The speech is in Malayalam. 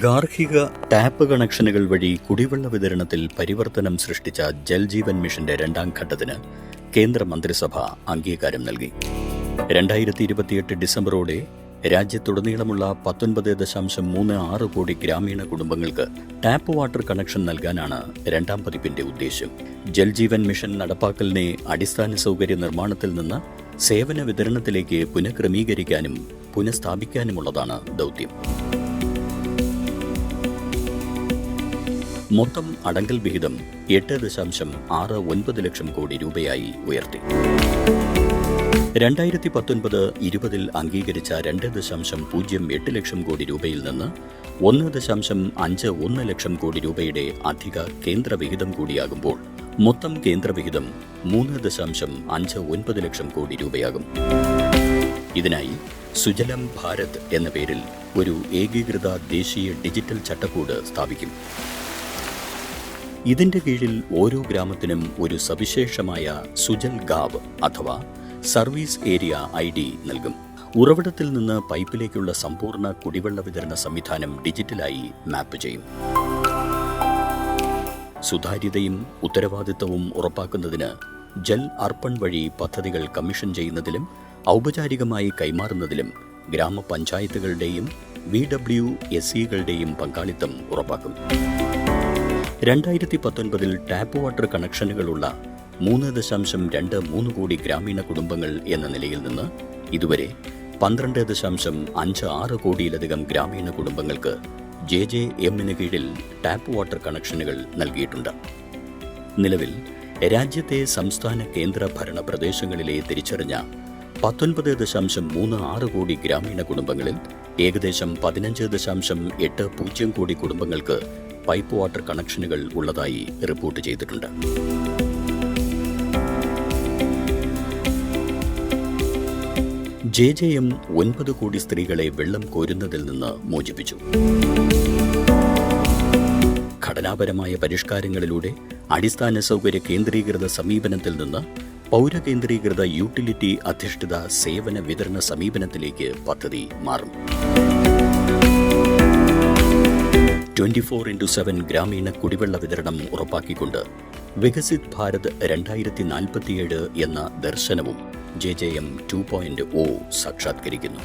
ഗാർഹിക ടാപ്പ് കണക്ഷനുകൾ വഴി കുടിവെള്ള വിതരണത്തിൽ പരിവർത്തനം സൃഷ്ടിച്ച ജൽജീവൻ മിഷന്റെ രണ്ടാം ഘട്ടത്തിന് കേന്ദ്ര മന്ത്രിസഭ അംഗീകാരം നൽകി. 2028 ഡിസംബറോടെ രാജ്യത്തുടനീളമുള്ള 19.36 കോടി ഗ്രാമീണ കുടുംബങ്ങൾക്ക് ടാപ്പ് വാട്ടർ കണക്ഷൻ നൽകാനാണ് രണ്ടാം പതിപ്പിന്റെ ഉദ്ദേശ്യം. ജൽജീവൻ മിഷൻ നടപ്പാക്കലിനെ അടിസ്ഥാന സൗകര്യ നിർമ്മാണത്തിൽ നിന്ന് സേവന വിതരണത്തിലേക്ക് പുനഃക്രമീകരിക്കാനും പുനഃസ്ഥാപിക്കാനുമുള്ളതാണ് ദൗത്യം. മൊത്തം അടങ്കൽ വിഹിതം 8.69 ലക്ഷം കോടി രൂപയായി ഉയർത്തി. 2019-20 അംഗീകരിച്ച 2.08 ലക്ഷം കോടി രൂപയിൽ നിന്ന് 1.51 ലക്ഷം കോടി രൂപയുടെ അധിക കേന്ദ്ര വിഹിതം കൂടിയാകുമ്പോൾ മൊത്തം കേന്ദ്ര വിഹിതം 3.59 ലക്ഷം കോടി രൂപയാകും. ഇതിനായി സുജലം ഭാരത് എന്ന പേരിൽ ഒരു ഏകീകൃത ദേശീയ ഡിജിറ്റൽ ചട്ടക്കൂട് സ്ഥാപിക്കും. ഇതിന്റെ കീഴിൽ ഓരോ ഗ്രാമത്തിനും ഒരു സവിശേഷമായ സുജൽ ഗാവ് അഥവാ സർവീസ് ഏരിയ ID നൽകും. ഉറവിടത്തിൽ നിന്ന് പൈപ്പിലേക്കുള്ള സമ്പൂർണ്ണ കുടിവെള്ള വിതരണ സംവിധാനം ഡിജിറ്റലായി മാപ്പ് ചെയ്യും. സുതാര്യതയും ഉത്തരവാദിത്തവും ഉറപ്പാക്കുന്നതിന് ജൽ അർപ്പൺ വഴി പദ്ധതികൾ കമ്മീഷൻ ചെയ്യുന്നതിലും ഔപചാരികമായി കൈമാറുന്നതിലും ഗ്രാമപഞ്ചായത്തുകളുടെയും VWSEകളുടെയും പങ്കാളിത്തം ഉറപ്പാക്കും. 2019 ടാപ്പ് വാട്ടർ കണക്ഷനുകളുള്ള 3.23 കോടി ഗ്രാമീണ കുടുംബങ്ങൾ എന്ന നിലയിൽ നിന്ന് ഇതുവരെ 12.56 കോടിയിലധികം ഗ്രാമീണ കുടുംബങ്ങൾക്ക് JJMന് കീഴിൽ ടാപ്പ് വാട്ടർ കണക്ഷനുകൾ നൽകിയിട്ടുണ്ട്. നിലവിൽ രാജ്യത്തെ സംസ്ഥാന കേന്ദ്ര ഭരണ പ്രദേശങ്ങളിലെ തിരിച്ചറിഞ്ഞ 19.36 കോടി ഗ്രാമീണ കുടുംബങ്ങളിൽ ഏകദേശം 15.80 കോടി കുടുംബങ്ങൾക്ക് പൈപ്പ് വാട്ടർ കണക്ഷനുകൾ ഉള്ളതായി റിപ്പോർട്ട് ചെയ്തിട്ടുണ്ട്. JJM 9 കോടി സ്ത്രീകളെ വെള്ളം കോരുന്നതിൽ നിന്ന് മോചിപ്പിച്ചു. ഘടനാപരമായ പരിഷ്കാരങ്ങളിലൂടെ അടിസ്ഥാന സൗകര്യ കേന്ദ്രീകൃത സമീപനത്തിൽ നിന്ന് പൗരകേന്ദ്രീകൃത യൂട്ടിലിറ്റി അധിഷ്ഠിത സേവന വിതരണ സമീപനത്തിലേക്ക് പദ്ധതി മാറും. 24x7 ഗ്രാമീണ കുടിവെള്ള വിതരണം ഉറപ്പാക്കിക്കൊണ്ട് വികസിത് ഭാരത് 2047 എന്ന ദർശനവും JJM 2.0 സാക്ഷാത്കരിക്കുന്നു.